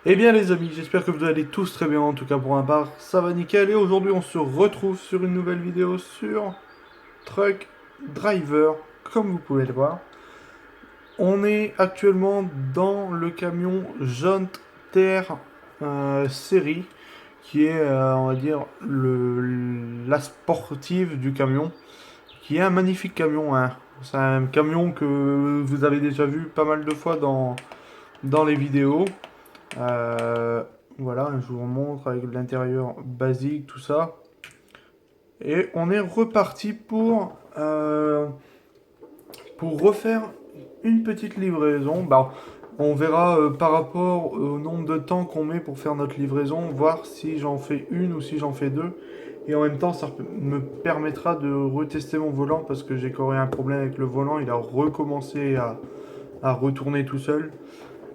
Eh bien les amis, j'espère que vous allez tous très bien, en tout cas pour ma part, ça va nickel. Et aujourd'hui on se retrouve sur une nouvelle vidéo sur Truck Driver, comme vous pouvez le voir. On est actuellement dans le camion John Terre série, qui est, on va dire, la sportive du camion, qui est un magnifique camion, hein. C'est un camion que vous avez déjà vu pas mal de fois dans les vidéos. Euh, voilà, je vous montre avec l'intérieur basique, tout ça. Et on est reparti pour refaire une petite livraison. Bah, on verra par rapport au nombre de temps qu'on met pour faire notre livraison, voir si j'en fais une ou si j'en fais deux. Et en même temps, ça me permettra de retester mon volant parce que j'ai corrigé un problème avec le volant. Il a recommencé à retourner tout seul.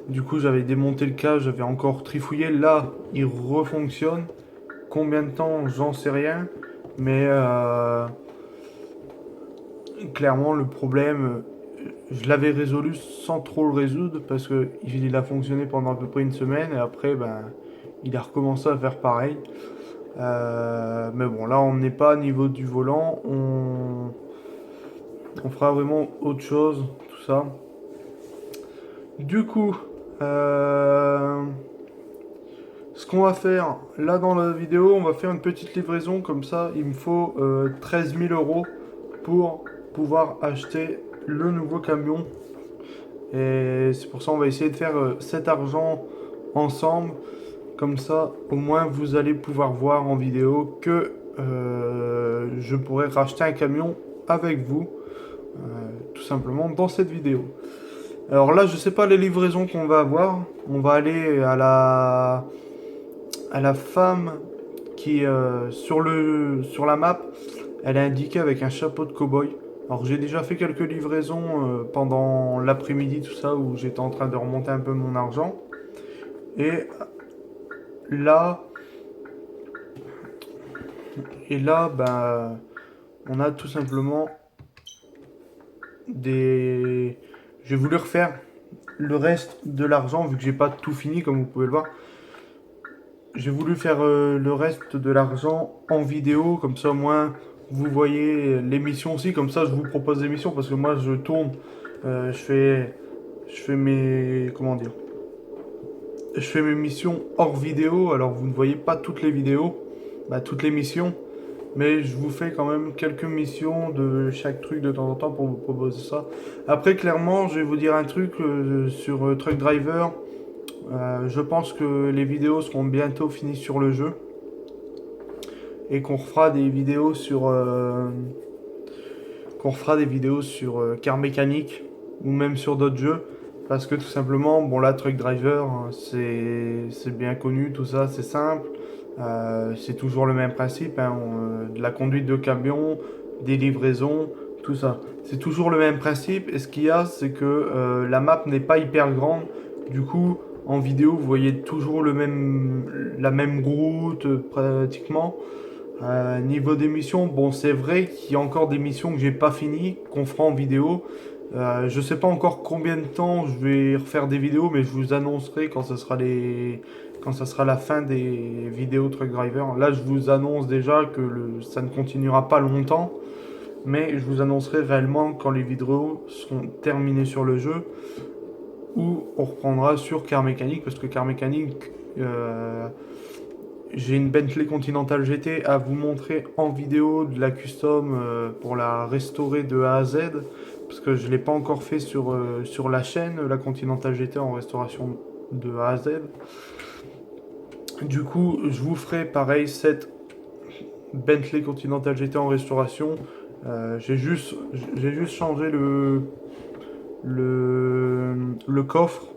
Du coup, j'avais démonté le cas, j'avais encore trifouillé. Là, il refonctionne. Combien de temps, j'en sais rien. Mais clairement, le problème, je l'avais résolu sans trop le résoudre parce que il a fonctionné pendant à peu près une semaine et après, ben, il a recommencé à faire pareil. Mais bon, là, on n'est pas au niveau du volant. On fera vraiment autre chose, tout ça. Du coup, euh, ce qu'on va faire là dans la vidéo, on va faire une petite livraison comme ça. Il me faut 13 000 euros pour pouvoir acheter le nouveau camion. Et c'est pour ça qu'on va essayer de faire cet argent ensemble. Comme ça, au moins, vous allez pouvoir voir en vidéo que je pourrais racheter un camion avec vous, tout simplement dans cette vidéo. Alors là, je sais pas les livraisons qu'on va avoir. On va aller à la femme qui sur la map, elle est indiquée avec un chapeau de cow-boy. Alors j'ai déjà fait quelques livraisons pendant l'après-midi, tout ça, où j'étais en train de remonter un peu mon argent. Et là, ben, on a tout simplement des. J'ai voulu refaire le reste de l'argent, vu que j'ai pas tout fini, comme vous pouvez le voir. J'ai voulu faire le reste de l'argent en vidéo, comme ça au moins vous voyez l'émission aussi, comme ça je vous propose l'émission parce que moi je tourne, je fais mes, comment dire, je fais mes missions hors vidéo, alors vous ne voyez pas toutes les vidéos, bah, toutes les missions, mais je vous fais quand même quelques missions de chaque truc de temps en temps pour vous proposer ça. Après clairement je vais vous dire un truc sur Truck Driver. Je pense que les vidéos seront bientôt finies sur le jeu et qu'on refera des vidéos sur Car Mécanique ou même sur d'autres jeux parce que tout simplement bon là Truck Driver hein, c'est bien connu, tout ça c'est simple. C'est toujours le même principe hein, de la conduite de camion, des livraisons, tout ça c'est toujours le même principe. Et ce qu'il y a c'est que la map n'est pas hyper grande, du coup en vidéo vous voyez toujours la même route pratiquement. Niveau des missions, bon, c'est vrai qu'il y a encore des missions que j'ai pas finies, qu'on fera en vidéo. Je sais pas encore combien de temps je vais refaire des vidéos, mais je vous annoncerai quand quand ça sera la fin des vidéos Truck Driver. Là, je vous annonce déjà que ça ne continuera pas longtemps, mais je vous annoncerai réellement quand les vidéos seront terminées sur le jeu, ou on reprendra sur Car Mécanique, parce que Car Mécanique, euh, j'ai une Bentley Continental GT à vous montrer en vidéo de la custom pour la restaurer de A à Z. Parce que je ne l'ai pas encore fait sur la chaîne, la Continental GT en restauration de A à Z. Du coup, je vous ferai pareil cette Bentley Continental GT en restauration. J'ai juste changé le coffre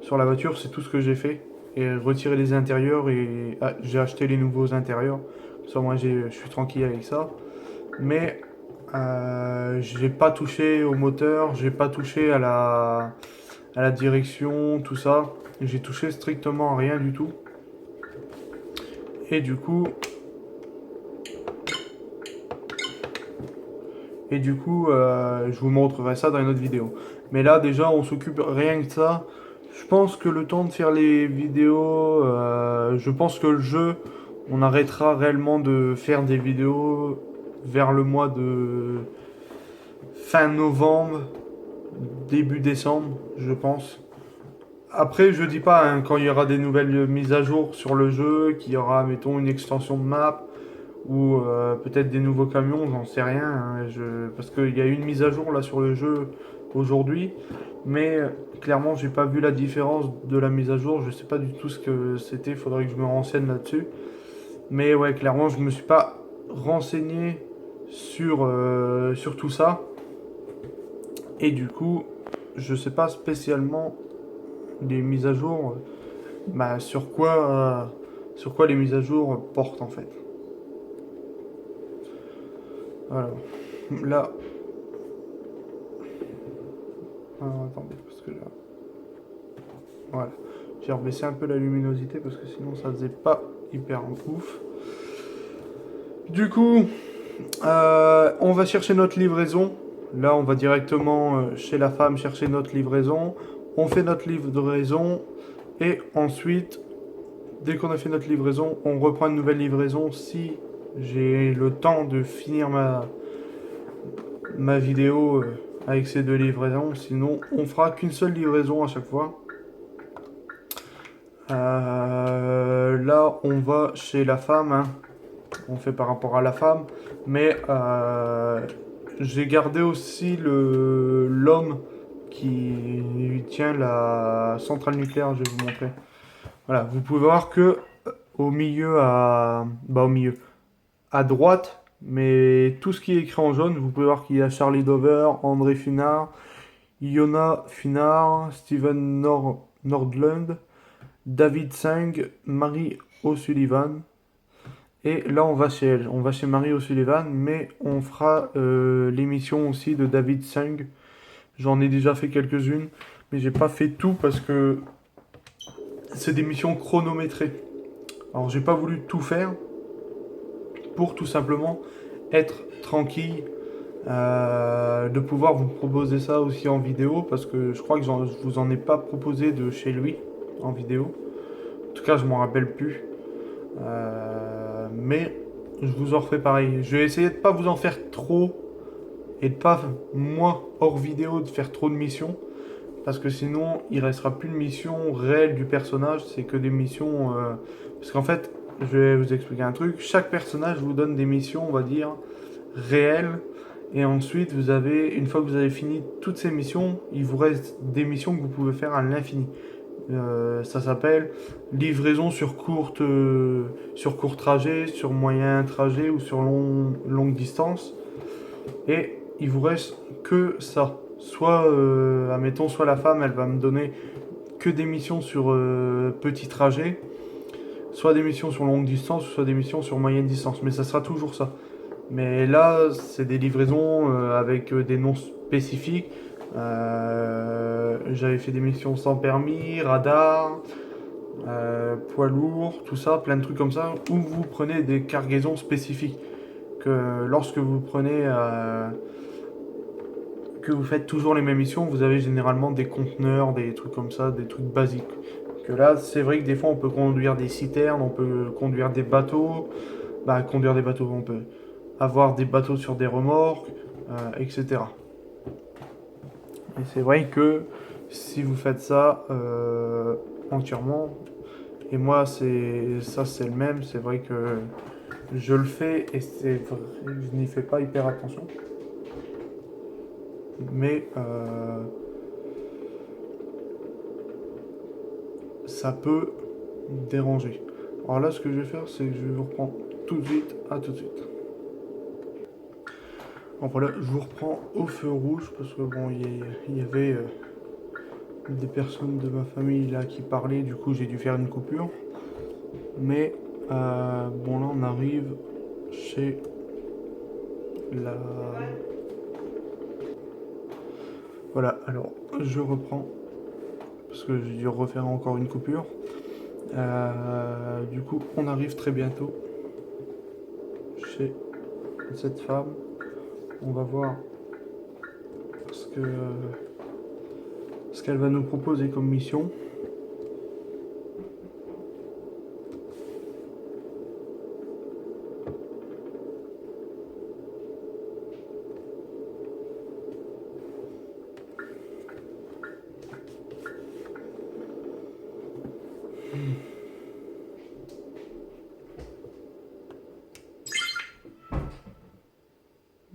sur la voiture, c'est tout ce que j'ai fait. Et retirer les intérieurs et j'ai acheté les nouveaux intérieurs. Ça, moi, je suis tranquille avec ça. Mais j'ai pas touché au moteur, j'ai pas touché à la direction, tout ça. J'ai touché strictement à rien du tout. Et du coup, je vous montrerai ça dans une autre vidéo. Mais là, déjà, on s'occupe rien que de ça. Je pense que le temps de faire les vidéos, je pense que le jeu, on arrêtera réellement de faire des vidéos vers le mois de fin novembre, début décembre, je pense. Après, je dis pas, hein, quand il y aura des nouvelles mises à jour sur le jeu, qu'il y aura, mettons, une extension de map, ou peut-être des nouveaux camions, j'en sais rien, hein, parce qu'il y a une mise à jour là sur le jeu aujourd'hui, mais clairement j'ai pas vu la différence de la mise à jour, je sais pas du tout ce que c'était, faudrait que je me renseigne là-dessus. Mais ouais, clairement je me suis pas renseigné sur tout ça, et du coup je sais pas spécialement les mises à jour, bah, sur quoi les mises à jour portent en fait. Voilà. Là, attendez, parce que là, voilà. J'ai rebaissé un peu la luminosité parce que sinon ça faisait pas hyper ouf. Du coup, on va chercher notre livraison. Là, on va directement chez la femme chercher notre livraison. On fait notre livraison et ensuite, dès qu'on a fait notre livraison, on reprend une nouvelle livraison si j'ai le temps de finir ma vidéo avec ces deux livraisons. Sinon, on fera qu'une seule livraison à chaque fois. Là, on va chez la femme, hein. On fait par rapport à la femme, mais j'ai gardé aussi l'homme qui tient la centrale nucléaire. Je vais vous montrer. Voilà, vous pouvez voir que au milieu au milieu, à droite, mais tout ce qui est écrit en jaune, vous pouvez voir qu'il y a Charlie Dover, André Funard, Iona Funard, Steven Nordlund, David Singh, Marie O'Sullivan. Et là, on va chez elle. On va chez Marie O'Sullivan, mais on fera l'émission aussi de David Singh. J'en ai déjà fait quelques-unes, mais j'ai pas fait tout parce que c'est des missions chronométrées. Alors, j'ai pas voulu tout faire pour tout simplement être tranquille, de pouvoir vous proposer ça aussi en vidéo parce que je crois que je vous en ai pas proposé de chez lui en vidéo. En tout cas, je m'en rappelle plus. Mais je vous en refais pareil. Je vais essayer de pas vous en faire trop et de pas, moi, hors vidéo, de faire trop de missions. Parce que sinon, il restera plus de missions réelles du personnage. C'est que des missions. Parce qu'en fait, je vais vous expliquer un truc. Chaque personnage vous donne des missions, on va dire, réelles. Et ensuite, une fois que vous avez fini toutes ces missions, il vous reste des missions que vous pouvez faire à l'infini. Ça s'appelle livraison sur court trajet, sur moyen trajet ou sur longue distance. Et il vous reste que ça. Soit, admettons, soit la femme, elle va me donner que des missions sur petit trajet, soit des missions sur longue distance, soit des missions sur moyenne distance. Mais ça sera toujours ça. Mais là, c'est des livraisons avec des noms spécifiques. J'avais fait des missions sans permis, radar, poids lourd, tout ça, plein de trucs comme ça, où vous prenez des cargaisons spécifiques. Que lorsque vous prenez, que vous faites toujours les mêmes missions, vous avez généralement des conteneurs, des trucs comme ça, des trucs basiques. Que là, c'est vrai que des fois, on peut conduire des citernes, on peut conduire des bateaux. Bah, conduire des bateaux, on peut avoir des bateaux sur des remorques, etc. Et c'est vrai que si vous faites ça entièrement, et moi c'est le même, c'est vrai que je le fais et je n'y fais pas hyper attention. Mais ça peut déranger. Alors là, ce que je vais faire, c'est que je vais vous reprendre tout de suite. À tout de suite. Bon, voilà, je vous reprends au feu rouge parce que bon, il y avait des personnes de ma famille là qui parlaient, du coup j'ai dû faire une coupure. Mais bon, là on arrive chez la. Voilà, alors je reprends parce que j'ai dû refaire encore une coupure. Du coup, on arrive très bientôt chez cette femme. On va voir ce que ce qu'elle va nous proposer comme mission.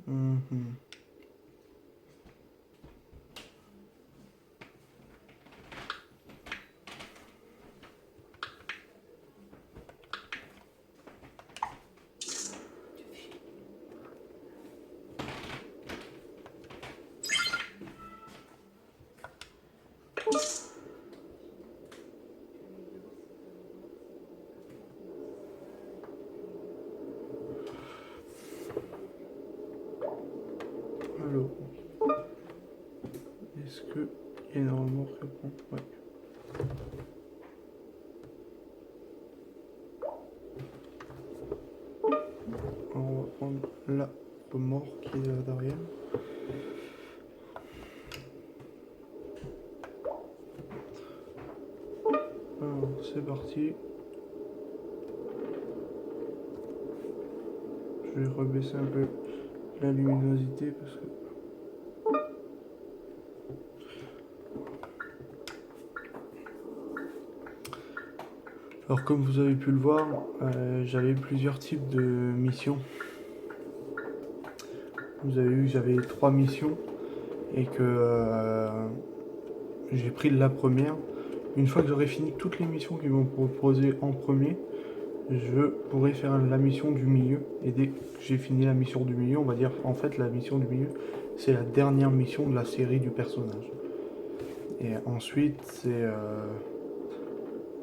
Mhm. Alors, est-ce qu'il y a une remorque à prendre? Ouais. Alors, on va prendre la remorque qui est là derrière. Alors, c'est parti. Je vais rebaisser un peu la luminosité parce que... Alors comme vous avez pu le voir, j'avais plusieurs types de missions. Vous avez vu que j'avais 3 missions et que j'ai pris la première. Une fois que j'aurai fini toutes les missions qu'ils vont proposer en premier, je pourrai faire la mission du milieu. Et dès que j'ai fini la mission du milieu, on va dire en fait la mission du milieu, c'est la dernière mission de la série du personnage. Et ensuite,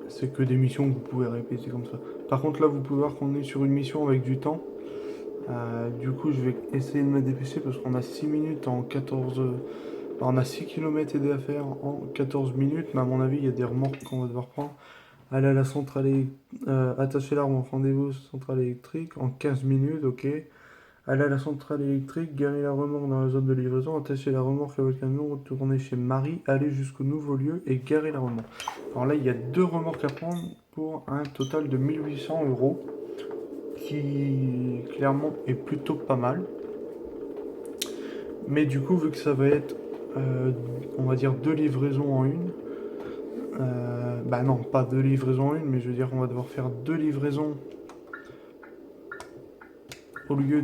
c'est que des missions que vous pouvez répéter comme ça. Par contre, là, vous pouvez voir qu'on est sur une mission avec du temps. Du coup, je vais essayer de me dépêcher parce qu'on a 6 minutes en 14... on a 6 km à faire en 14 minutes, mais à mon avis, il y a des remorques qu'on va devoir prendre. Aller à la centrale, attacher l'arme en rendez-vous centrale électrique en 15 minutes, ok. Aller à la centrale électrique, garer la remorque dans la zone de livraison, attacher la remorque avec le camion, retourner chez Marie, aller jusqu'au nouveau lieu et garer la remorque. Alors là, il y a 2 remorques à prendre pour un total de 1800 €, qui clairement est plutôt pas mal. Mais du coup, vu que ça va être, on va dire, 2 livraisons en une, bah non, pas 2 livraisons en une, mais je veux dire, on va devoir faire 2 livraisons au lieu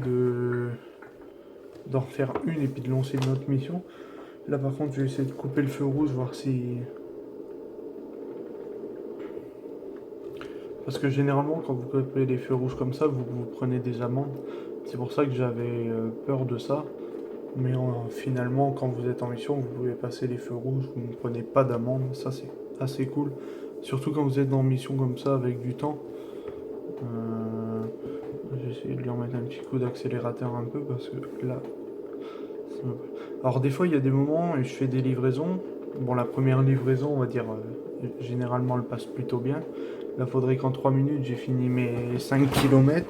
d'en faire une et puis de lancer une autre mission. Là, par contre, je vais essayer de couper le feu rouge, voir si... Parce que généralement, quand vous coupez les feux rouges comme ça, vous prenez des amendes. C'est pour ça que j'avais peur de ça. Mais finalement, quand vous êtes en mission, vous pouvez passer les feux rouges, vous ne prenez pas d'amende. Ça, c'est assez cool. Surtout quand vous êtes en mission comme ça, avec du temps. J'ai essayé de lui remettre un petit coup d'accélérateur un peu, parce que là... Alors des fois, il y a des moments où je fais des livraisons. Bon, la première livraison, on va dire, généralement, elle passe plutôt bien. Là, il faudrait qu'en 3 minutes, j'ai fini mes 5 km.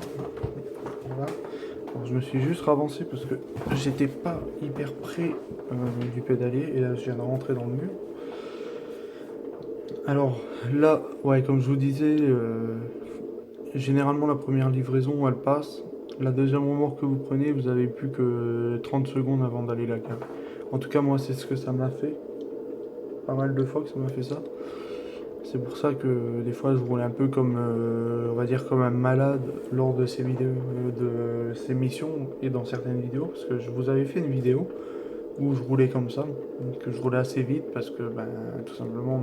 Voilà. Alors, je me suis juste ravancé parce que j'étais pas hyper près du pédalier. Et là, je viens de rentrer dans le mur. Alors là, ouais, comme je vous disais, généralement, la première livraison, elle passe. La deuxième remorque que vous prenez, vous avez plus que 30 secondes avant d'aller la garer. En tout cas, moi, c'est ce que ça m'a fait. Pas mal de fois que ça m'a fait ça. C'est pour ça que des fois je roulais un peu comme, on va dire comme un malade lors de ces vidéos, de ces missions et dans certaines vidéos, parce que je vous avais fait une vidéo où je roulais comme ça, que je roulais assez vite parce que ben, tout simplement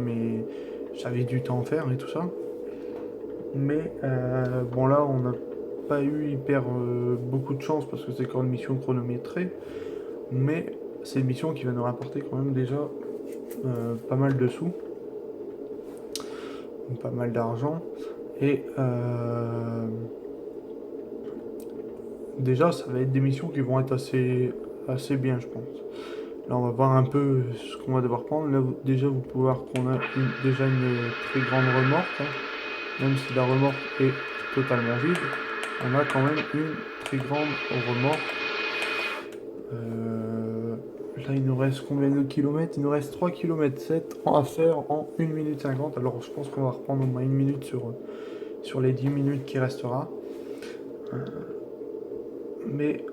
j'avais du temps à faire et tout ça. Mais bon là on n'a pas eu hyper beaucoup de chance parce que c'est quand même une mission chronométrée, mais c'est une mission qui va nous rapporter quand même déjà pas mal de sous. Pas mal d'argent et déjà ça va être des missions qui vont être assez bien, je pense. Là on va voir un peu ce qu'on va devoir prendre. Là déjà vous pouvez voir qu'on a déjà une très grande remorque, hein. Même si la remorque est totalement vide, on a quand même une très grande remorque. Là, il nous reste combien de kilomètres? Il nous reste 3 km 7 à faire en 1 minute 50. Alors, je pense qu'on va reprendre au moins 1 minute sur les 10 minutes qui restera. Mais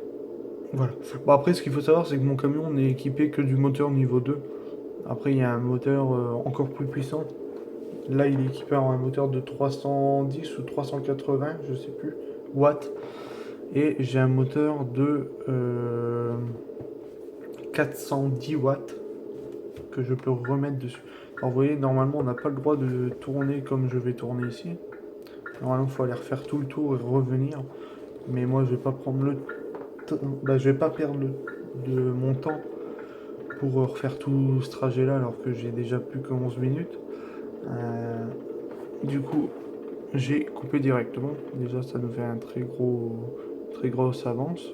voilà. Bon, après, ce qu'il faut savoir, c'est que mon camion n'est équipé que du moteur niveau 2. Après, il y a un moteur encore plus puissant. Là, il est équipé en un moteur de 310 ou 380, je sais plus, watts. Et j'ai un moteur de 410 watts que je peux remettre dessus. Alors, vous voyez, normalement, on n'a pas le droit de tourner comme je vais tourner ici. Normalement, il faut aller refaire tout le tour et revenir. Mais moi, je vais pas prendre le temps. Bah, je vais pas perdre de mon temps pour refaire tout ce trajet-là alors que j'ai déjà plus que 11 minutes. Du coup, j'ai coupé directement. Déjà, ça nous fait un très grosse avance.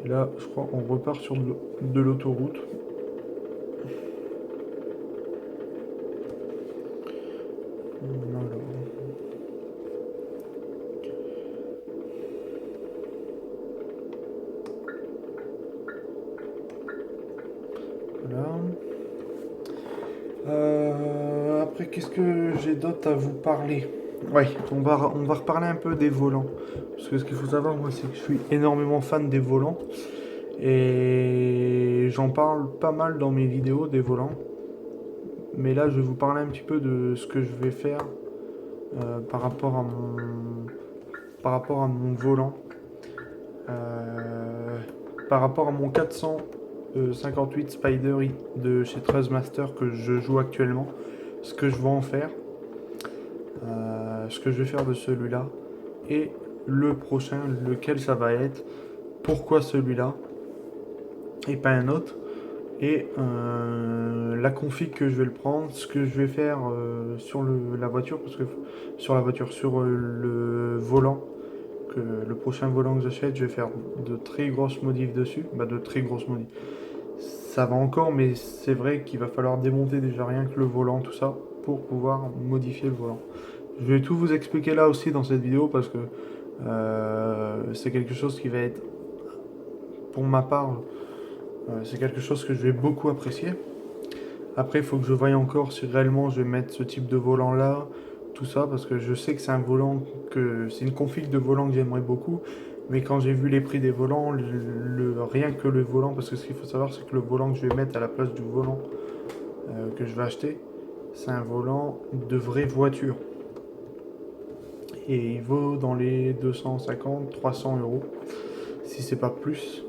Et là, je crois qu'on repart sur de l'autoroute. Alors. Voilà. Après, qu'est-ce que j'ai d'autre à vous parler? Ouais, on va reparler un peu des volants. Parce que ce qu'il faut savoir, moi, c'est que je suis énormément fan des volants. Et j'en parle pas mal dans mes vidéos des volants. Mais là, je vais vous parler un petit peu de ce que je vais faire par rapport à mon volant. Euh, Par rapport à mon 458 Spider de chez Trustmaster que je joue actuellement. Ce que je vais en faire. Ce que je vais faire de celui-là. Et le prochain, lequel ça va être. Pourquoi celui-là et pas un autre. Et la config que je vais le prendre, ce que je vais faire sur la voiture, parce que sur le volant, le prochain volant que j'achète, je vais faire de très grosses modifs dessus, bah de très grosses modifs. Ça va encore, mais c'est vrai qu'il va falloir démonter déjà rien que le volant, tout ça, pour pouvoir modifier le volant. Je vais tout vous expliquer là aussi dans cette vidéo parce que c'est quelque chose qui va être, pour ma part, c'est quelque chose que je vais beaucoup apprécier. Après, il faut que je voie encore si réellement je vais mettre ce type de volant là, tout ça, parce que je sais que c'est un volant c'est une config de volant que j'aimerais beaucoup. Mais quand j'ai vu les prix des volants, rien que le volant, parce que ce qu'il faut savoir, c'est que le volant que je vais mettre à la place du volant que je vais acheter, c'est un volant de vraie voiture. Et il vaut dans les 250-300 euros, si c'est pas plus.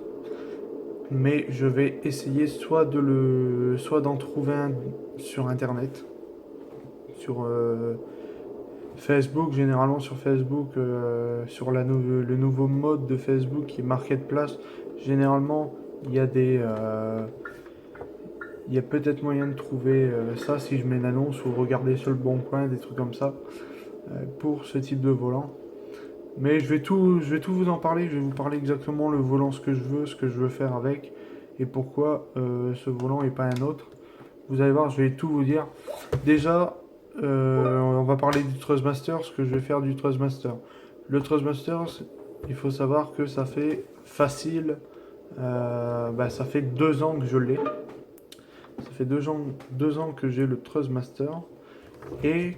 Mais je vais essayer soit d'en trouver un sur internet, sur Facebook, généralement sur Facebook, sur le nouveau mode de Facebook qui est Marketplace. Généralement, il y a peut-être moyen de trouver ça si je mets une annonce ou regarder sur le bon coin, des trucs comme ça, pour ce type de volant. Mais je vais tout vous en parler. Je vais vous parler exactement le volant, ce que je veux, ce que je veux faire avec et pourquoi ce volant et pas un autre. Vous allez voir, je vais tout vous dire. Déjà, on va parler du Trustmaster, ce que je vais faire du Trustmaster. Le Trustmaster, il faut savoir que ça fait facile. Ça fait 2 ans que je l'ai. Ça fait 2 ans que j'ai le Trustmaster. Et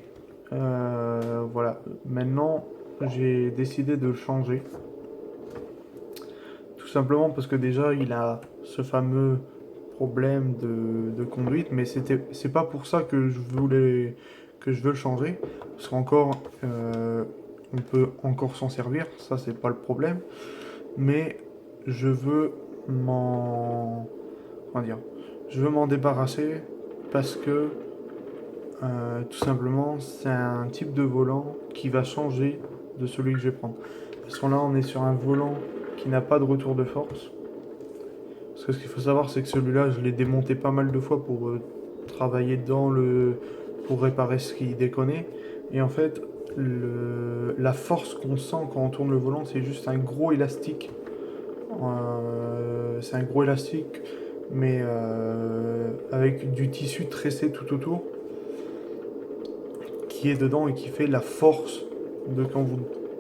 voilà, maintenant j'ai décidé de le changer. Tout simplement parce que déjà il a ce fameux problème de conduite, mais c'est pas pour ça que je veux le changer. Parce qu'encore on peut encore s'en servir, ça c'est pas le problème. Mais je veux m'en comment dire, je veux m'en débarrasser parce que tout simplement, c'est un type de volant qui va changer de celui que je vais prendre. Parce que là, on est sur un volant qui n'a pas de retour de force. Parce que ce qu'il faut savoir, c'est que celui-là, je l'ai démonté pas mal de fois pour travailler pour réparer ce qui déconnait. Et en fait, la force qu'on sent quand on tourne le volant, c'est juste un gros élastique. C'est un gros élastique, mais avec du tissu tressé tout autour qui est dedans et qui fait la force de quand vous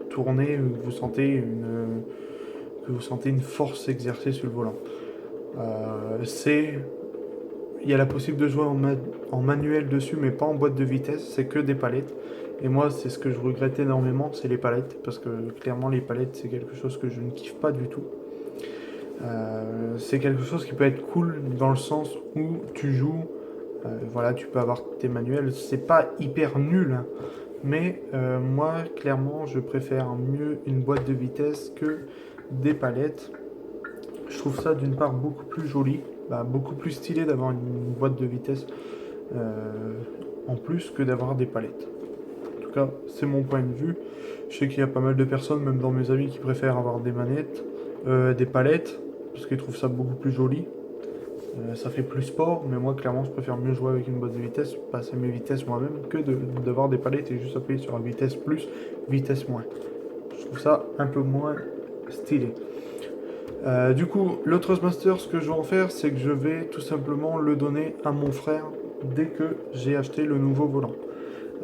tournez, vous sentez que vous sentez une force s'exercer sur le volant. C'est il y a la possibilité de jouer en manuel dessus, mais pas en boîte de vitesse, c'est que des palettes. Et moi, c'est ce que je regrette énormément, c'est les palettes, parce que clairement, les palettes, c'est quelque chose que je ne kiffe pas du tout. C'est quelque chose qui peut être cool dans le sens où tu joues, voilà, tu peux avoir tes manuels, c'est pas hyper nul, hein, mais moi, clairement, je préfère mieux une boîte de vitesse que des palettes. Je trouve ça d'une part beaucoup plus joli, bah, beaucoup plus stylé d'avoir une boîte de vitesse en plus que d'avoir des palettes. En tout cas, c'est mon point de vue. Je sais qu'il y a pas mal de personnes, même dans mes amis, qui préfèrent avoir des manettes, des palettes, parce qu'ils trouvent ça beaucoup plus joli. Ça fait plus sport, mais moi, clairement, je préfère mieux jouer avec une boîte de vitesse, passer mes vitesses moi-même, que d'avoir des palettes et juste appuyer sur la vitesse plus, vitesse moins. Je trouve ça un peu moins stylé. Du coup, le Trustmaster, ce que je vais en faire, c'est que je vais tout simplement le donner à mon frère dès que j'ai acheté le nouveau volant.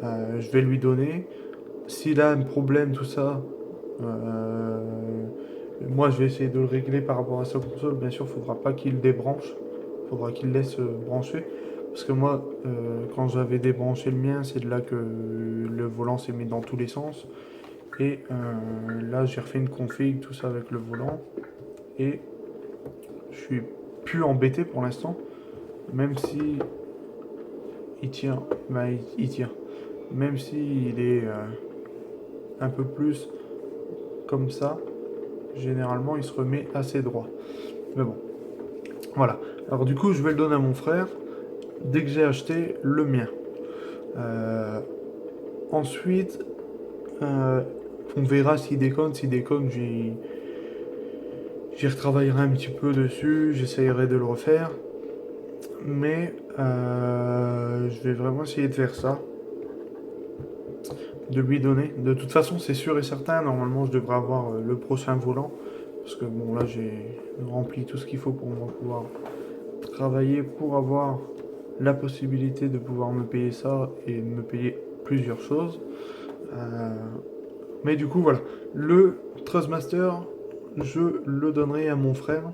Je vais lui donner. S'il a un problème, tout ça, euh, moi je vais essayer de le régler par rapport à sa console. Bien sûr, il ne faudra pas qu'il débranche, il faudra qu'il laisse brancher. Parce que moi, quand j'avais débranché le mien, c'est de là que le volant s'est mis dans tous les sens. Et là, j'ai refait une config, tout ça avec le volant. Et je suis plus embêté pour l'instant, même si il tient, bah, il tient. Même si il est un peu plus comme ça, généralement il se remet assez droit. Mais bon, voilà. Alors du coup, je vais le donner à mon frère dès que j'ai acheté le mien. Euh, ensuite, euh, on verra s'il déconne. S'il déconne, j'y retravaillerai un petit peu dessus, j'essayerai de le refaire. Mais je vais vraiment essayer de faire ça, de lui donner. De toute façon, c'est sûr et certain, normalement je devrais avoir le prochain volant. Parce que bon, là j'ai rempli tout ce qu'il faut pour pouvoir travailler, pour avoir la possibilité de pouvoir me payer ça et de me payer plusieurs choses. Euh, mais du coup, voilà. Le Trustmaster, je le donnerai à mon frère.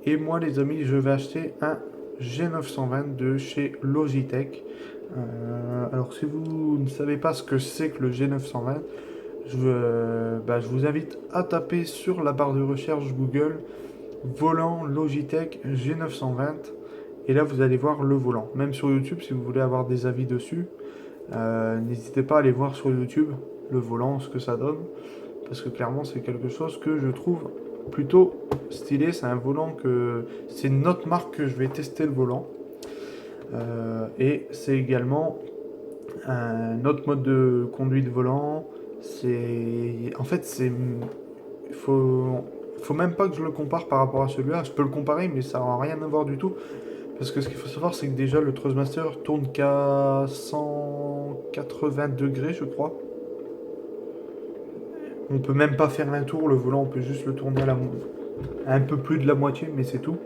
Et moi, les amis, je vais acheter un G920 de chez Logitech. Alors, si vous ne savez pas ce que c'est que le G920, je vous invite à taper sur la barre de recherche Google volant Logitech G920. Et là, vous allez voir le volant. Même sur YouTube, si vous voulez avoir des avis dessus, n'hésitez pas à aller voir sur YouTube le volant, ce que ça donne. Parce que clairement, c'est quelque chose que je trouve plutôt stylé. C'est un volant que... C'est notre marque que je vais tester le volant. Et c'est également un autre mode de conduite volant. C'est... En fait, c'est... Il faut même pas que je le compare par rapport à celui-là. Je peux le comparer, mais ça n'a rien à voir du tout. Parce que ce qu'il faut savoir, c'est que déjà le Trustmaster tourne qu'à 180 degrés, je crois. On peut même pas faire un tour, le volant, on peut juste le tourner à un peu plus de la moitié, mais c'est tout.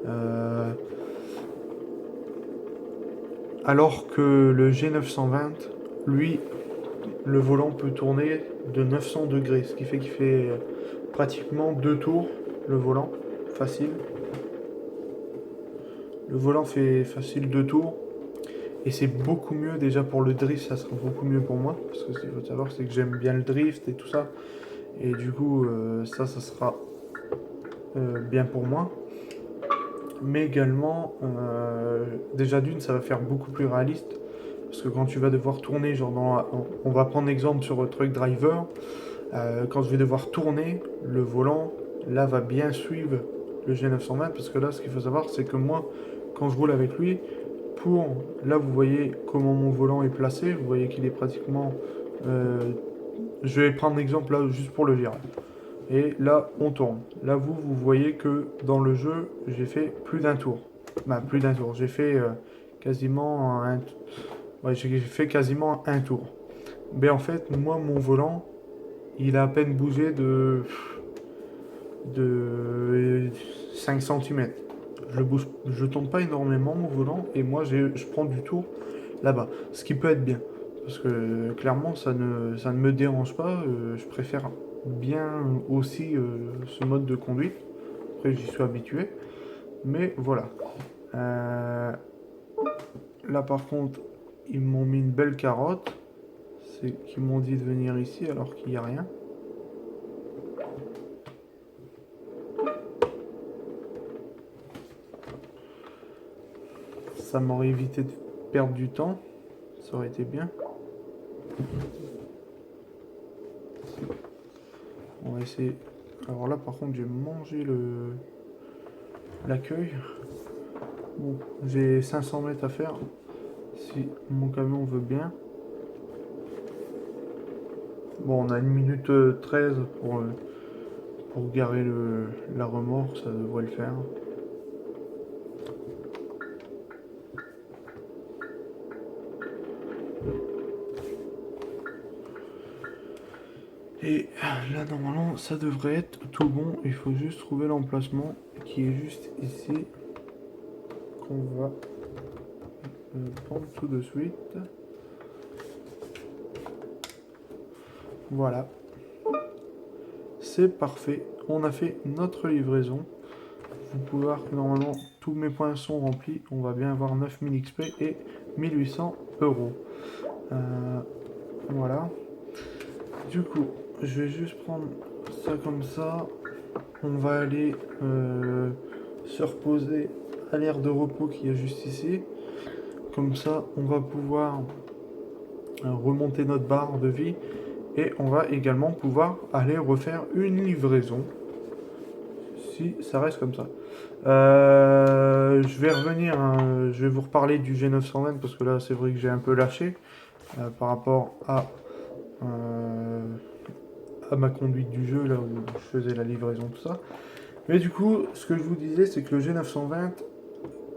Euh, Alors que le G920, lui, le volant peut tourner de 900 degrés, ce qui fait qu'il fait pratiquement deux tours, le volant, facile. Le volant fait facile deux tours. Et c'est beaucoup mieux, déjà pour le drift, ça sera beaucoup mieux pour moi. Parce que ce qu'il faut savoir, c'est que j'aime bien le drift et tout ça. Et du coup, ça sera bien pour moi. Mais également, déjà d'une, ça va faire beaucoup plus réaliste. Parce que quand tu vas devoir tourner, genre on va prendre l'exemple sur Truck Driver. Quand je vais devoir tourner, le volant, là, va bien suivre le G920. Parce que là, ce qu'il faut savoir, c'est que moi, quand je roule avec lui, là, vous voyez comment mon volant est placé. Vous voyez qu'il est pratiquement... je vais prendre l'exemple là, juste pour le virage. Et là, on tourne. Là, vous voyez que dans le jeu, j'ai fait plus d'un tour. Bah, plus d'un tour. J'ai fait quasiment un... Ouais, j'ai fait quasiment un tour. Mais en fait, moi, mon volant, il a à peine bougé de 5 cm. Je tourne pas énormément mon volant et moi je prends du tour là-bas. Ce qui peut être bien. Parce que clairement ça ne me dérange pas. Je préfère bien aussi ce mode de conduite. Après, j'y suis habitué. Mais voilà. Là, par contre, ils m'ont mis une belle carotte. C'est qu'ils m'ont dit de venir ici alors qu'il n'y a rien. Ça m'aurait évité de perdre du temps. Ça aurait été bien. On va essayer. Alors là, par contre, j'ai mangé l'accueil. Bon, j'ai 500 mètres à faire. Si mon camion veut bien. Bon, on a 1 minute 13 pour garer la remorque, ça devrait le faire. Et là, normalement, ça devrait être tout bon. Il faut juste trouver l'emplacement qui est juste ici. Qu'on va prendre tout de suite. Voilà. C'est parfait. On a fait notre livraison. Vous pouvez voir que normalement, tous mes points sont remplis. On va bien avoir 9000 XP et 1800 euros. Voilà. Du coup, je vais juste prendre ça comme ça. On va aller se reposer à l'aire de repos qu'il y a juste ici. Comme ça, on va pouvoir remonter notre barre de vie. Et on va également pouvoir aller refaire une livraison. Si ça reste comme ça. Je vais revenir, hein, je vais vous reparler du G920 parce que là c'est vrai que j'ai un peu lâché par rapport à ma conduite du jeu, là où je faisais la livraison, tout ça. Mais du coup, ce que je vous disais, c'est que le G920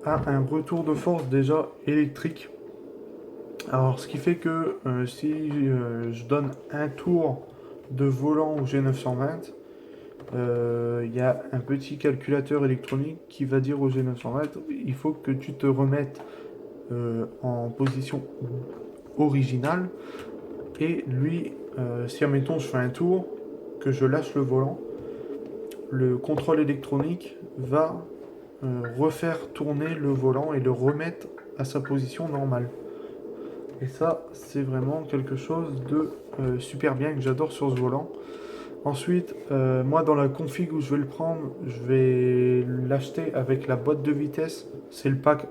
a un retour de force déjà électrique. Alors, ce qui fait que si je donne un tour de volant au G920, il y a un petit calculateur électronique qui va dire au G920, il faut que tu te remettes en position originale. Et lui, si admettons je fais un tour, que je lâche le volant, le contrôle électronique va refaire tourner le volant et le remettre à sa position normale. Et ça, c'est vraiment quelque chose de super bien que j'adore sur ce volant. Ensuite, moi dans la config où je vais le prendre, je vais l'acheter avec la boîte de vitesse. C'est le pack.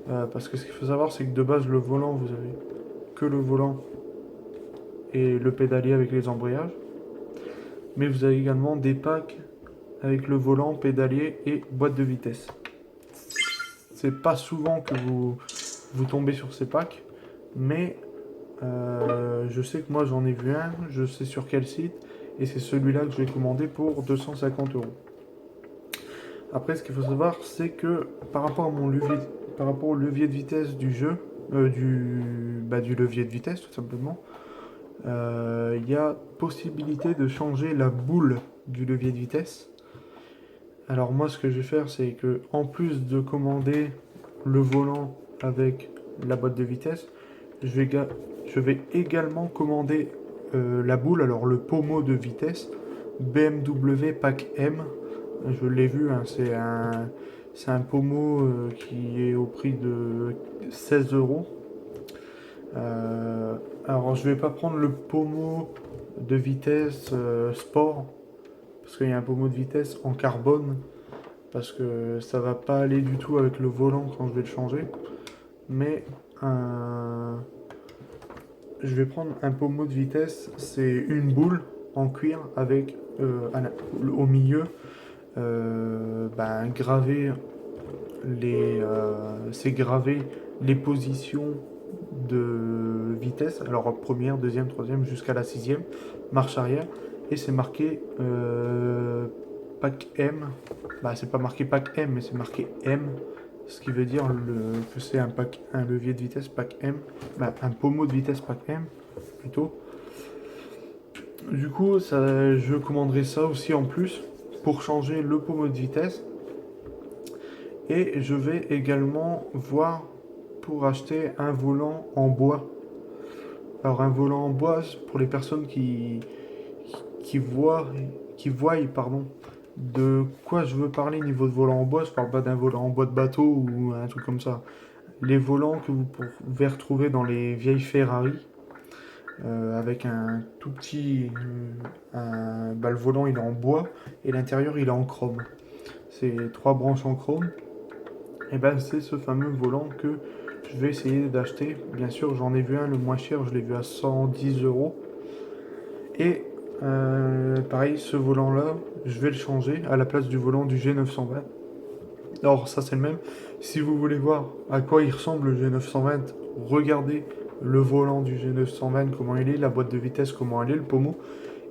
Parce que ce qu'il faut savoir, c'est que de base, le volant, vous avez que le volant et le pédalier avec les embrayages. Mais vous avez également des packs avec le volant, pédalier et boîte de vitesse. C'est pas souvent que vous tombez sur ces packs, mais je sais que moi j'en ai vu un, je sais sur quel site, et c'est celui-là que je vais commander pour 250 euros. Après, ce qu'il faut savoir, c'est que par rapport à mon levier, par rapport au levier de vitesse du jeu, du levier de vitesse tout simplement, il y a possibilité de changer la boule du levier de vitesse. Alors moi, ce que je vais faire, c'est que en plus de commander le volant avec la boîte de vitesse, je vais également commander la boule, alors le pommeau de vitesse BMW Pack M. Je l'ai vu, hein, c'est un pommeau qui est au prix de 16 euros. Alors je vais pas prendre le pommeau de vitesse sport parce qu'il y a un pommeau de vitesse en carbone parce que ça va pas aller du tout avec le volant quand je vais le changer. Mais je vais prendre un pommeau de vitesse, c'est une boule en cuir avec au milieu gravé c'est gravé les positions de vitesse, alors première, deuxième, troisième jusqu'à la sixième, marche arrière, et c'est marqué pack M. Bah c'est pas marqué pack M, mais c'est marqué M, ce qui veut dire que c'est un levier de vitesse pack M, un pommeau de vitesse pack M plutôt. Du coup, je commanderai ça aussi en plus pour changer le pommeau de vitesse. Et je vais également voir pour acheter un volant en bois. Alors un volant en bois, pour les personnes qui pardon, de quoi je veux parler niveau de volant en bois. Je parle pas d'un volant en bois de bateau ou un truc comme ça. Les volants que vous pouvez retrouver dans les vieilles Ferrari, avec un tout petit... le volant il est en bois et l'intérieur il est en chrome. C'est trois branches en chrome. Et ben c'est ce fameux volant que je vais essayer d'acheter. Bien sûr j'en ai vu un le moins cher, je l'ai vu à 110 euros. Et pareil, ce volant-là, je vais le changer à la place du volant du G920. Alors ça c'est le même. Si vous voulez voir à quoi il ressemble le G920, regardez le volant du G920, comment il est, la boîte de vitesse, comment elle est, le pommeau.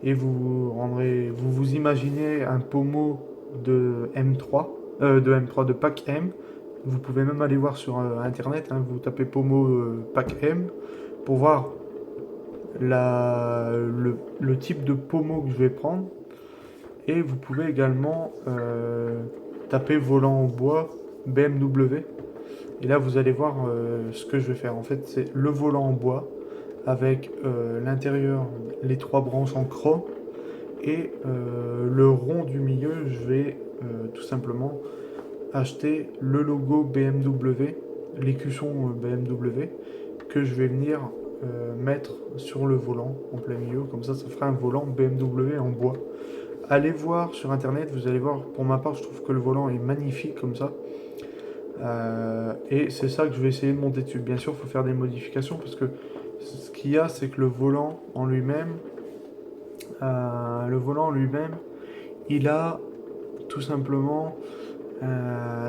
Et vous imaginez un pommeau de M3, de pack M. Vous pouvez même aller voir sur internet, hein, vous tapez pommeau pack M pour voir le type de pommeau que je vais prendre. Et vous pouvez également taper volant en bois BMW. Et là, vous allez voir ce que je vais faire. En fait, c'est le volant en bois avec l'intérieur, les trois branches en chrome. Et le rond du milieu, je vais tout simplement acheter le logo BMW, l'écusson BMW, que je vais venir mettre sur le volant en plein milieu. Comme ça fera un volant BMW en bois. Allez voir sur internet, vous allez voir, pour ma part, je trouve que le volant est magnifique comme ça. Et c'est ça que je vais essayer de monter dessus. Bien sûr, il faut faire des modifications parce que ce qu'il y a, c'est que le volant en lui-même, il a tout simplement,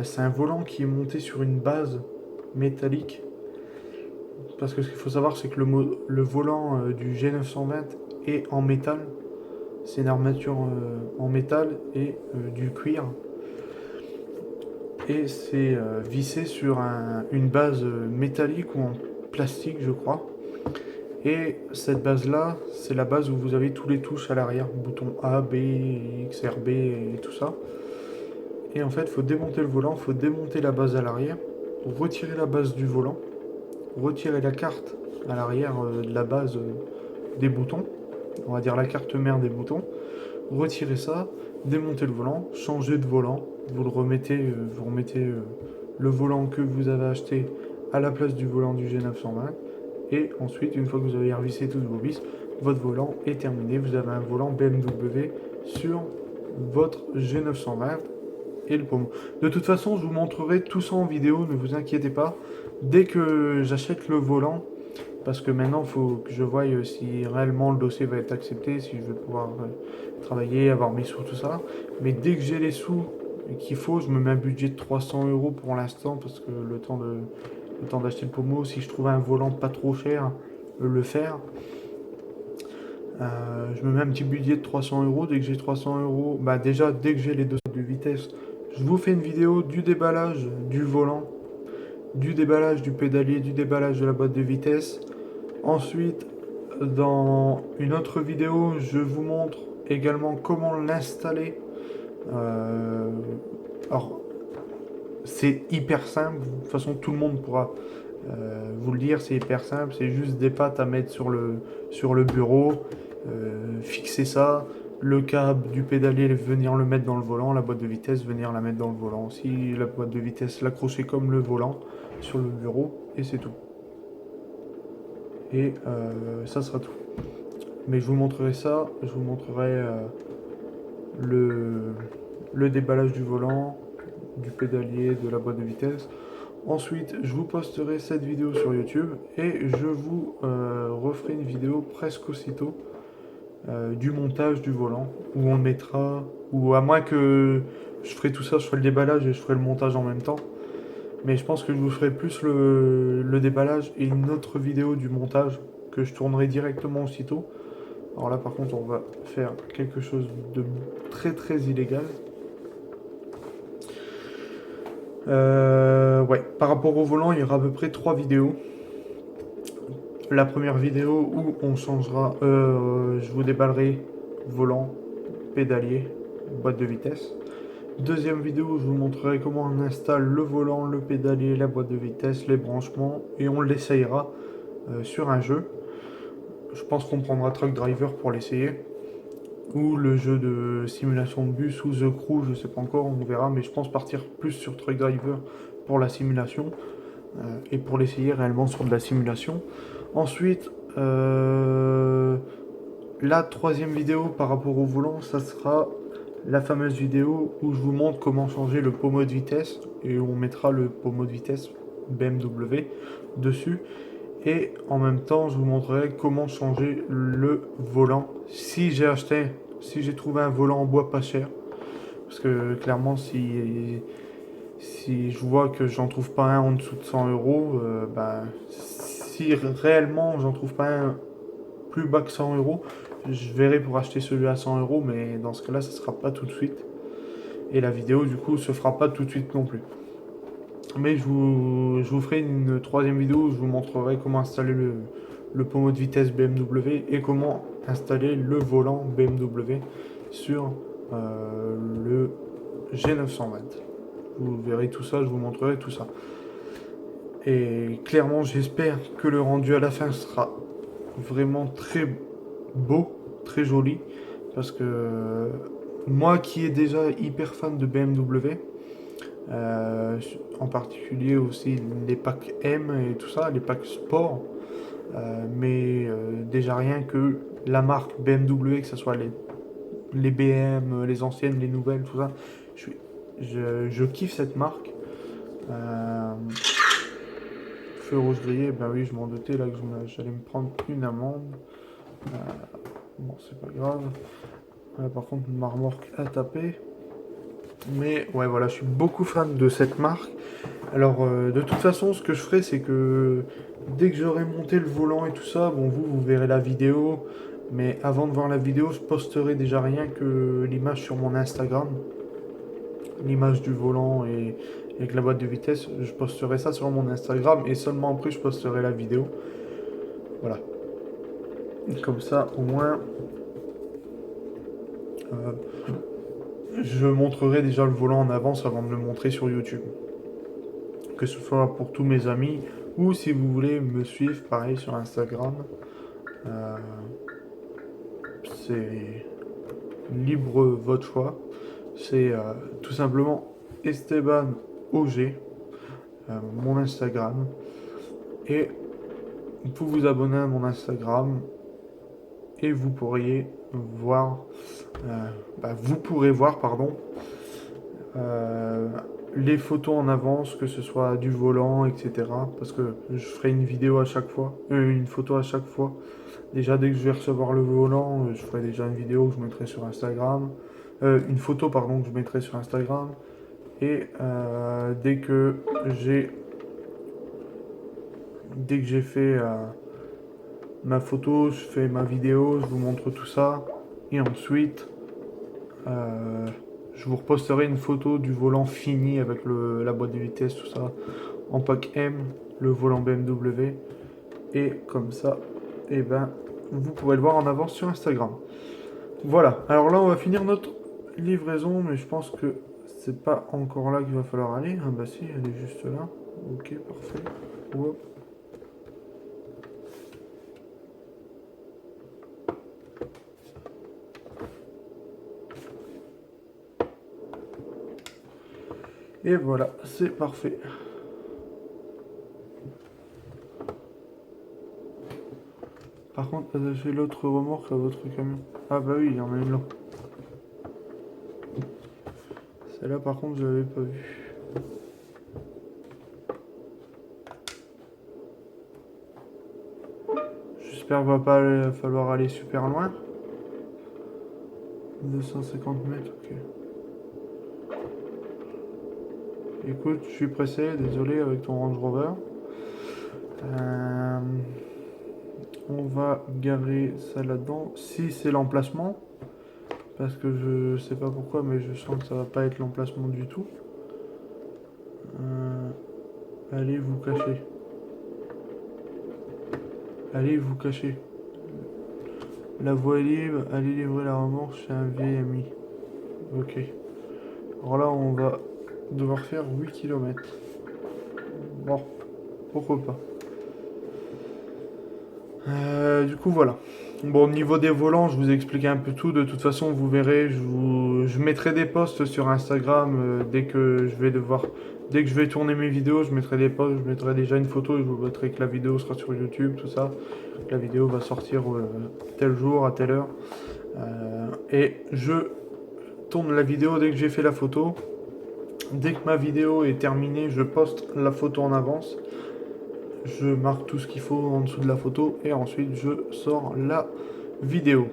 c'est un volant qui est monté sur une base métallique. Parce que ce qu'il faut savoir, c'est que le volant du G920 est en métal. C'est une armature en métal et du cuir. Et c'est vissé sur une base métallique ou en plastique, je crois. Et cette base-là, c'est la base où vous avez tous les touches à l'arrière, bouton A, B, X, R, B et tout ça. Et en fait, il faut démonter le volant, il faut démonter la base à l'arrière, retirer la base du volant, retirer la carte à l'arrière de la base des boutons, on va dire la carte mère des boutons, retirer ça, démonter le volant, changer de volant, vous remettez le volant que vous avez acheté à la place du volant du G920 et ensuite une fois que vous avez revissé toutes vos vis, votre volant est terminé, vous avez un volant BMW sur votre G920 et le pommeau. De toute façon je vous montrerai tout ça en vidéo, ne vous inquiétez pas, dès que j'achète le volant, parce que maintenant il faut que je voie si réellement le dossier va être accepté, si je vais pouvoir travailler, avoir mes sous, tout ça. Mais dès que j'ai les sous qu'il faut, je me mets un budget de 300 euros pour l'instant, parce que le temps d'acheter le pommeau, si je trouve un volant pas trop cher, le faire. Je me mets un petit budget de 300 euros. Dès que j'ai 300 euros, bah déjà, dès que j'ai les deux de vitesse, je vous fais une vidéo du déballage du volant, du déballage du pédalier, du déballage de la boîte de vitesse. Ensuite, dans une autre vidéo, je vous montre également comment l'installer. Alors, c'est hyper simple. De toute façon, tout le monde pourra vous le dire. C'est hyper simple. C'est juste des pattes à mettre sur le bureau. Fixer ça. Le câble du pédalier, venir le mettre dans le volant. La boîte de vitesse, venir la mettre dans le volant aussi. La boîte de vitesse, l'accrocher comme le volant sur le bureau. Et c'est tout. Et ça sera tout. Mais je vous montrerai ça. Je vous montrerai le déballage du volant, du pédalier, de la boîte de vitesse. Ensuite, je vous posterai cette vidéo sur YouTube et je vous referai une vidéo presque aussitôt du montage du volant, où on mettra, ou à moins que je ferai tout ça, je ferai le déballage et je ferai le montage en même temps. Mais je pense que je vous ferai plus le déballage et une autre vidéo du montage que je tournerai directement aussitôt. Alors là par contre on va faire quelque chose de très très illégal. Ouais, par rapport au volant, il y aura à peu près 3 vidéos. La première vidéo où on changera, je vous déballerai volant, pédalier, boîte de vitesse. Deuxième vidéo où je vous montrerai comment on installe le volant, le pédalier, la boîte de vitesse, les branchements et on l'essayera sur un jeu. Je pense qu'on prendra Truck Driver pour l'essayer. ou le jeu de simulation de bus ou The Crew, je sais pas encore, on verra, mais je pense partir plus sur Truck Driver pour la simulation et pour l'essayer réellement sur de la simulation. Ensuite, la troisième vidéo par rapport au volant, ça sera la fameuse vidéo où je vous montre comment changer le pommeau de vitesse et où on mettra le pommeau de vitesse BMW dessus. Et en même temps, je vous montrerai comment changer le volant si j'ai trouvé un volant en bois pas cher. Parce que clairement, si je vois que j'en trouve pas un en dessous de 100 euros, bah, si réellement j'en trouve pas un plus bas que 100 euros, je verrai pour acheter celui à 100 euros, mais dans ce cas-là, ça sera pas tout de suite. Et la vidéo, du coup, se fera pas tout de suite non plus. Mais je vous ferai une troisième vidéo où je vous montrerai comment installer le pommeau de vitesse BMW et comment installer le volant BMW sur le G920. Vous verrez tout ça, je vous montrerai tout ça. Et clairement, j'espère que le rendu à la fin sera vraiment très beau, très joli. Parce que moi qui est déjà hyper fan de BMW, en particulier aussi les packs M et tout ça, les packs sport, déjà rien que la marque BMW, que ce soit les BM, les anciennes, les nouvelles, tout ça, je, je kiffe cette marque. Euh, Feu rouge grillé, ben oui, je m'en doutais là que j'allais me prendre une amende. Euh, bon, c'est pas grave. Par contre, ma remorque a tapé. Mais ouais, voilà, je suis beaucoup fan de cette marque. Alors, de toute façon, ce que je ferai, c'est que dès que j'aurai monté le volant et tout ça, bon, vous verrez la vidéo. Mais avant de voir la vidéo, je posterai déjà rien que l'image sur mon Instagram. L'image du volant et avec la boîte de vitesse. Je posterai ça sur mon Instagram et seulement après, je posterai la vidéo. Voilà. Comme ça, au moins, euh, je montrerai déjà le volant en avance avant de le montrer sur YouTube. Que ce soit pour tous mes amis ou si vous voulez me suivre, pareil sur Instagram. Euh, c'est libre votre choix. C'est tout simplement Esteban OG, mon Instagram. Et vous pouvez vous abonner à mon Instagram et vous pourriez voir, vous pourrez voir, pardon, euh, les photos en avance, que ce soit du volant, etc. Parce que je ferai une vidéo à chaque fois, une photo à chaque fois. Déjà, dès que je vais recevoir le volant, je ferai déjà une vidéo que je mettrai sur Instagram. Une photo, pardon, que je mettrai sur Instagram. Et dès que j'ai fait ma photo, je fais ma vidéo, je vous montre tout ça. Et ensuite, euh, je vous reposterai une photo du volant fini avec la boîte de vitesse, tout ça, en pack M, le volant BMW. Et comme ça, et ben, vous pourrez le voir en avance sur Instagram. Voilà, alors là on va finir notre livraison, mais je pense que c'est pas encore là qu'il va falloir aller. Ah bah si, elle est juste là. Ok, parfait. Hop. Et voilà, c'est parfait. Par contre, attachez l'autre remorque à votre camion. Ah bah oui, il y en a une là. Celle-là par contre, je l'avais pas vue. J'espère qu'il va pas falloir aller super loin. 250 mètres, ok. Écoute, je suis pressé, désolé avec ton Range Rover. Euh, on va garer ça là-dedans. Si c'est l'emplacement, parce que je sais pas pourquoi, mais je sens que ça va pas être l'emplacement du tout. Euh, allez vous cacher. Allez vous cacher. La voie est libre, allez livrer la remorque chez un vieil ami. Ok. Alors là, on va devoir faire 8 km. Bon, pourquoi pas. Du coup, voilà. Bon, au niveau des volants, je vous ai expliqué un peu tout. De toute façon, vous verrez, je mettrai des posts sur Instagram dès que je vais tourner mes vidéos, je mettrai des posts, je mettrai déjà une photo et je vous mettrai que la vidéo sera sur YouTube, tout ça. La vidéo va sortir tel jour, à telle heure. Et je tourne la vidéo dès que j'ai fait la photo. Dès que ma vidéo est terminée, je poste la photo en avance. Je marque tout ce qu'il faut en dessous de la photo et ensuite je sors la vidéo.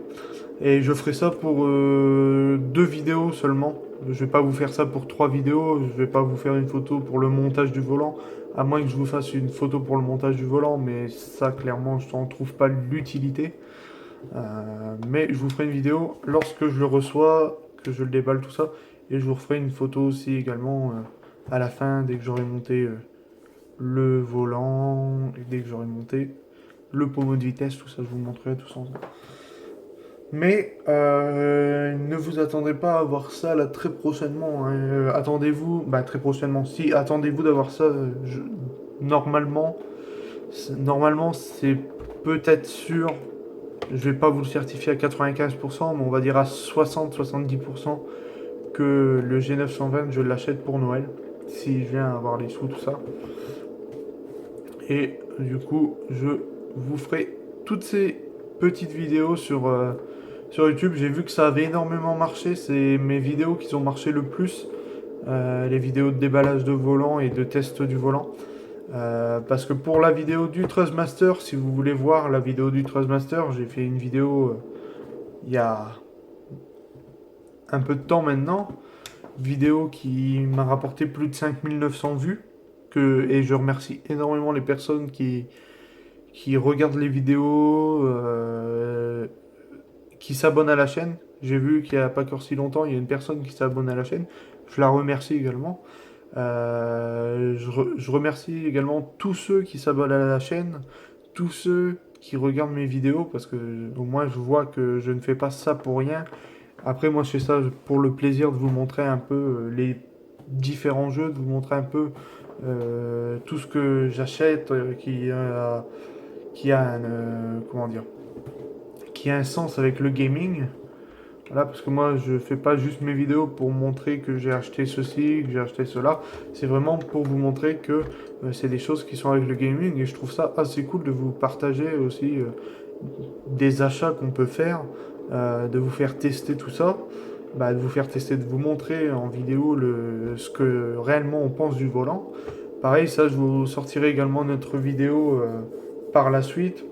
Et je ferai ça pour 2 vidéos seulement. Je vais pas vous faire ça pour 3 vidéos. Je vais pas vous faire une photo pour le montage du volant. À moins que je vous fasse une photo pour le montage du volant. Mais ça, clairement, je n'en trouve pas l'utilité. Mais je vous ferai une vidéo lorsque je le reçois, que je le déballe, tout ça. Et je vous referai une photo aussi également à la fin, dès que j'aurai monté le volant. Et dès que j'aurai monté le pommeau de vitesse, tout ça, je vous montrerai tout ça ensemble. Mais ne vous attendez pas à voir ça là très prochainement, hein. Attendez-vous, bah très prochainement. Si, attendez-vous d'avoir ça. Normalement, normalement c'est peut-être sûr. Je vais pas vous le certifier à 95%, mais on va dire à 60-70% que le G920 je l'achète pour Noël, si je viens avoir les sous tout ça. Et du coup, je vous ferai toutes ces petites vidéos sur YouTube. J'ai vu que ça avait énormément marché. C'est mes vidéos qui ont marché le plus. Les vidéos de déballage de volant et de test du volant. Parce que pour la vidéo du Trustmaster, si vous voulez voir la vidéo du Trustmaster, j'ai fait une vidéo il y a un peu de temps maintenant. Vidéo qui m'a rapporté plus de 5900 vues. Et je remercie énormément les personnes qui regardent les vidéos, qui s'abonnent à la chaîne. J'ai vu qu'il n'y a pas encore si longtemps, il y a une personne qui s'abonne à la chaîne. Je la remercie également. Je remercie également tous ceux qui s'abonnent à la chaîne, tous ceux qui regardent mes vidéos, parce que au moins je vois que je ne fais pas ça pour rien. Après, moi, je fais ça pour le plaisir de vous montrer un peu les différents jeux, de vous montrer un peu tout ce que j'achète, qui a un, comment dire, qui a un sens avec le gaming. Voilà, parce que moi, je fais pas juste mes vidéos pour montrer que j'ai acheté ceci, que j'ai acheté cela. C'est vraiment pour vous montrer que c'est des choses qui sont avec le gaming. Et je trouve ça assez cool de vous partager aussi des achats qu'on peut faire, de vous faire tester tout ça. Bah, de vous faire tester, de vous montrer en vidéo ce que réellement on pense du volant. Pareil, ça, je vous sortirai également notre vidéo par la suite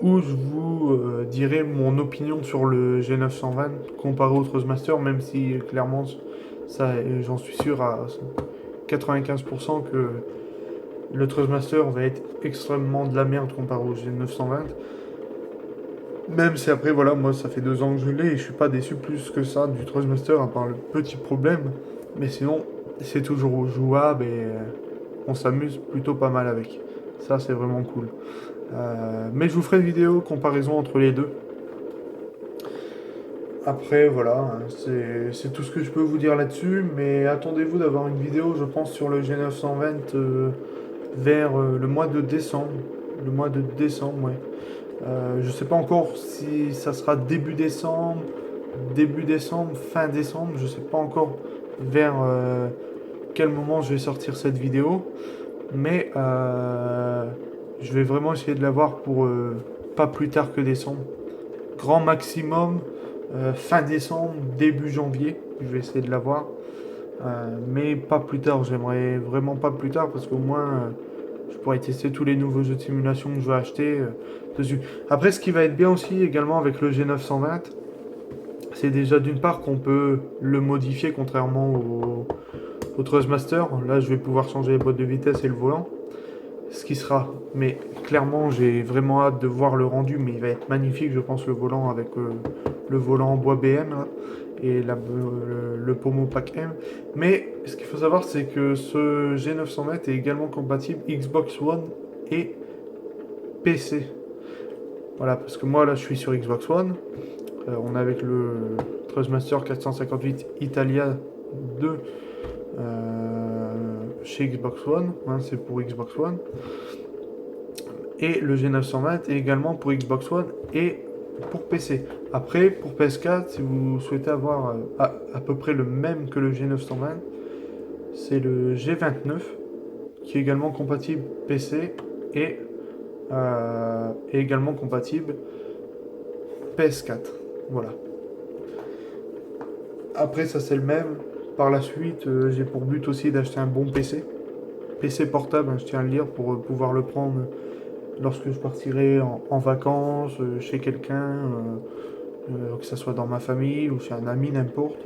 où je vous dirai mon opinion sur le G920 comparé au Trustmaster, même si clairement, ça, j'en suis sûr à 95% que le Trustmaster va être extrêmement de la merde comparé au G920. Même si après, voilà, moi ça fait 2 ans que je l'ai et je suis pas déçu plus que ça du Trustmaster, à part le petit problème. Mais sinon, c'est toujours jouable et on s'amuse plutôt pas mal avec. Ça, c'est vraiment cool. Mais je vous ferai une vidéo comparaison entre les deux. Après, voilà, hein, c'est tout ce que je peux vous dire là-dessus. Mais attendez-vous d'avoir une vidéo, je pense, sur le G920 vers le mois de décembre. Le mois de décembre, ouais. Je sais pas encore si ça sera début décembre, fin décembre. Je sais pas encore vers quel moment je vais sortir cette vidéo. Mais je vais vraiment essayer de l'avoir pour pas plus tard que décembre. Grand maximum, fin décembre, début janvier. Je vais essayer de l'avoir. Mais pas plus tard. J'aimerais vraiment pas plus tard parce qu'au moins je pourrais tester tous les nouveaux jeux de simulation que je vais acheter dessus. Après, ce qui va être bien aussi également avec le G920, c'est déjà d'une part qu'on peut le modifier contrairement au Trustmaster. Là, je vais pouvoir changer les boîtes de vitesse et le volant. Ce qui sera, mais clairement, j'ai vraiment hâte de voir le rendu, mais il va être magnifique, je pense, le volant avec le volant en bois BM là, et le pommeau pack M. Mais ce qu'il faut savoir, c'est que ce G920 est également compatible Xbox One et PC. Voilà, parce que moi là, je suis sur Xbox One. On est avec le Trustmaster 458 Italia 2 chez Xbox One, hein, c'est pour Xbox One. et le G920 et également pour Xbox One et pour PC. Après, pour PS4, si vous souhaitez avoir à peu près le même que le G920, c'est le G29 qui est également compatible PC et également compatible PS4. Voilà. Après, ça c'est le même. Par la suite, j'ai pour but aussi d'acheter un bon PC. PC portable, hein, je tiens à le dire, pour pouvoir le prendre lorsque je partirai en vacances, chez quelqu'un, que ce soit dans ma famille ou chez un ami, n'importe,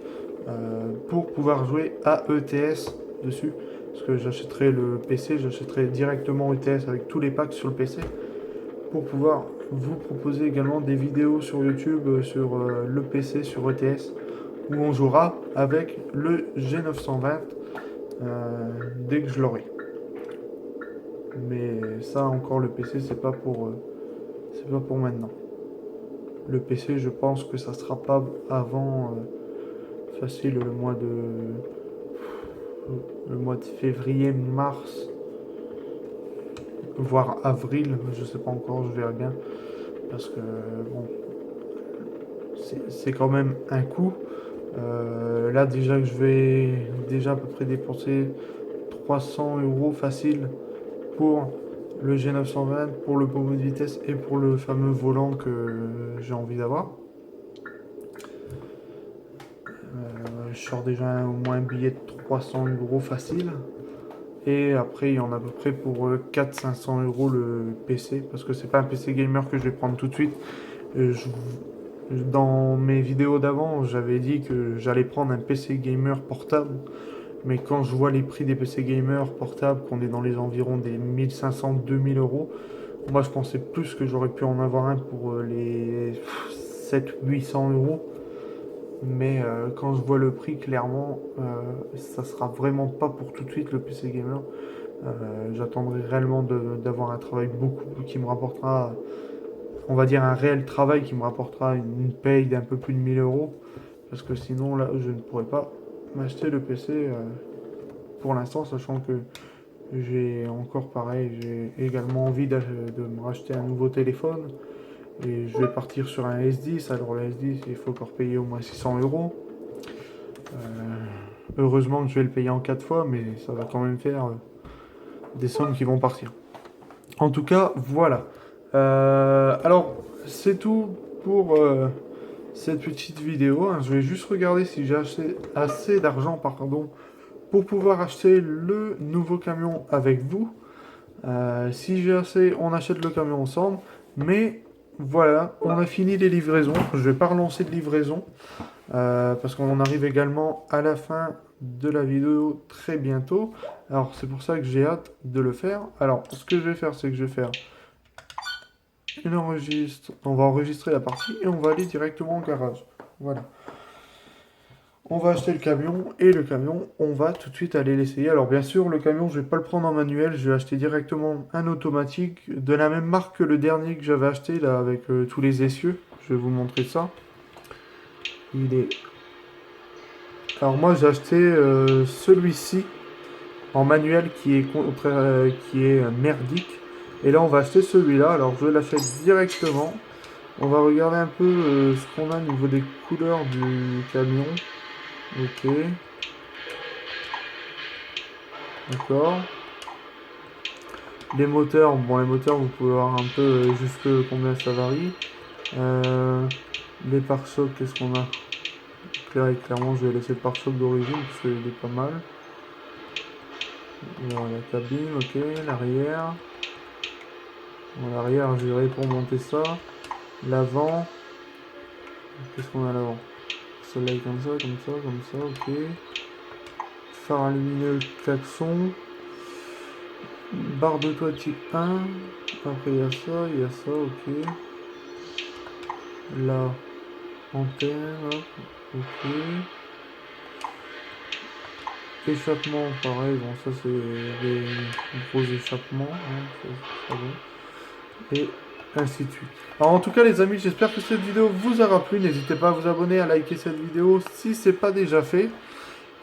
pour pouvoir jouer à ETS dessus. Parce que j'achèterai le PC, j'achèterai directement ETS avec tous les packs sur le PC pour pouvoir vous proposer également des vidéos sur YouTube sur le PC, sur ETS, où on jouera avec le G920 dès que je l'aurai. Mais ça encore le PC c'est pas pour maintenant. Le PC je pense que ça sera pas avant facile le mois de février, mars, voire avril, je sais pas encore, je verrai bien. Parce que bon, c'est quand même un coût. Là déjà que je vais déjà à peu près dépenser 300 € facile pour le G920, pour le pommeau de vitesse et pour le fameux volant que j'ai envie d'avoir. Je sors déjà au moins un billet de 300 € facile. Et après, il y en a à peu près pour 400-500 € le PC. Parce que c'est pas un PC gamer que je vais prendre tout de suite. Dans mes vidéos d'avant, j'avais dit que j'allais prendre un PC gamer portable. Mais quand je vois les prix des PC gamers portables, qu'on est dans les environs des 1500-2000 €, moi je pensais plus que j'aurais pu en avoir un pour les 700-800 €. Mais quand je vois le prix, clairement, ça sera vraiment pas pour tout de suite le PC gamer. J'attendrai réellement d'avoir un travail qui me rapportera, on va dire un réel travail qui me rapportera une paye d'un peu plus de 1000 €. Parce que sinon, là, je ne pourrais pas m'acheter le PC pour l'instant, sachant que j'ai encore pareil, j'ai également envie de me racheter un nouveau téléphone. Et je vais partir sur un S10. Alors le S10, il faut encore payer au moins 600 €. Heureusement que je vais le payer en 4 fois, mais ça va quand même faire des sommes qui vont partir. En tout cas, voilà. Alors, c'est tout pour cette petite vidéo. Je vais juste regarder si j'ai assez d'argent, pardon, pour pouvoir acheter le nouveau camion avec vous. Si j'ai assez, on achète le camion ensemble. Mais voilà, on a fini les livraisons. Je vais pas relancer de livraison parce qu'on arrive également à la fin de la vidéo très bientôt. Alors c'est pour ça que j'ai hâte de le faire. Alors ce que je vais faire, c'est que je vais faire on va enregistrer la partie et on va aller directement au garage. Voilà. On va acheter le camion et le camion, on va tout de suite aller l'essayer. Alors bien sûr, le camion, je vais pas le prendre en manuel, je vais acheter directement un automatique de la même marque que le dernier que j'avais acheté là avec tous les essieux. Je vais vous montrer ça. Il est. Alors moi j'ai acheté celui-ci en manuel qui est merdique. Et là on va acheter celui-là. Alors je l'achète directement. On va regarder un peu ce qu'on a au niveau des couleurs du camion. Ok. D'accord. Les moteurs, bon les moteurs vous pouvez voir un peu jusque combien ça varie. Les pare-chocs, qu'est-ce qu'on a? Clairement je vais laisser le pare-choc d'origine parce qu'il est pas mal. Alors, la cabine, ok, l'arrière. Bon, l'arrière j'irai pour monter ça. L'avant. Qu'est-ce qu'on a à l'avant? Soleil comme ça, ok. Phare lumineux, klaxon. Barre de toit type 1. Après il y a ça, ok. Là, antenne, hop, ok. Échappement, pareil, bon ça c'est des gros échappements, hein, ça bon. Et ainsi de suite. Alors en tout cas les amis, j'espère que cette vidéo vous aura plu. N'hésitez pas à vous abonner, à liker cette vidéo si c'est pas déjà fait.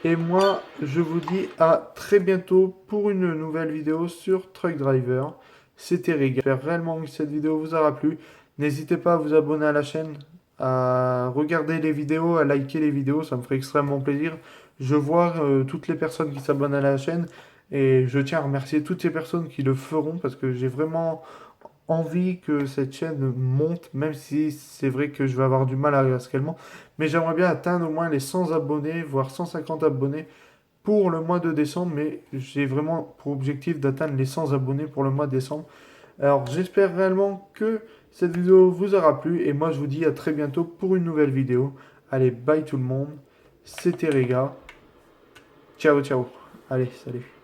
Et moi, je vous dis à très bientôt pour une nouvelle vidéo sur Truck Driver. C'était Régal. J'espère réellement que cette vidéo vous aura plu. N'hésitez pas à vous abonner à la chaîne, à regarder les vidéos, à liker les vidéos, ça me ferait extrêmement plaisir. Je vois toutes les personnes qui s'abonnent à la chaîne et je tiens à remercier toutes ces personnes qui le feront parce que j'ai vraiment envie que cette chaîne monte, même si c'est vrai que je vais avoir du mal à ce qu'elle monte. Mais j'aimerais bien atteindre au moins les 100 abonnés, voire 150 abonnés pour le mois de décembre. Mais j'ai vraiment pour objectif d'atteindre les 100 abonnés pour le mois de décembre. Alors j'espère réellement que cette vidéo vous aura plu. Et moi je vous dis à très bientôt pour une nouvelle vidéo. Allez, bye tout le monde. C'était Réga. Ciao, ciao. Allez, salut.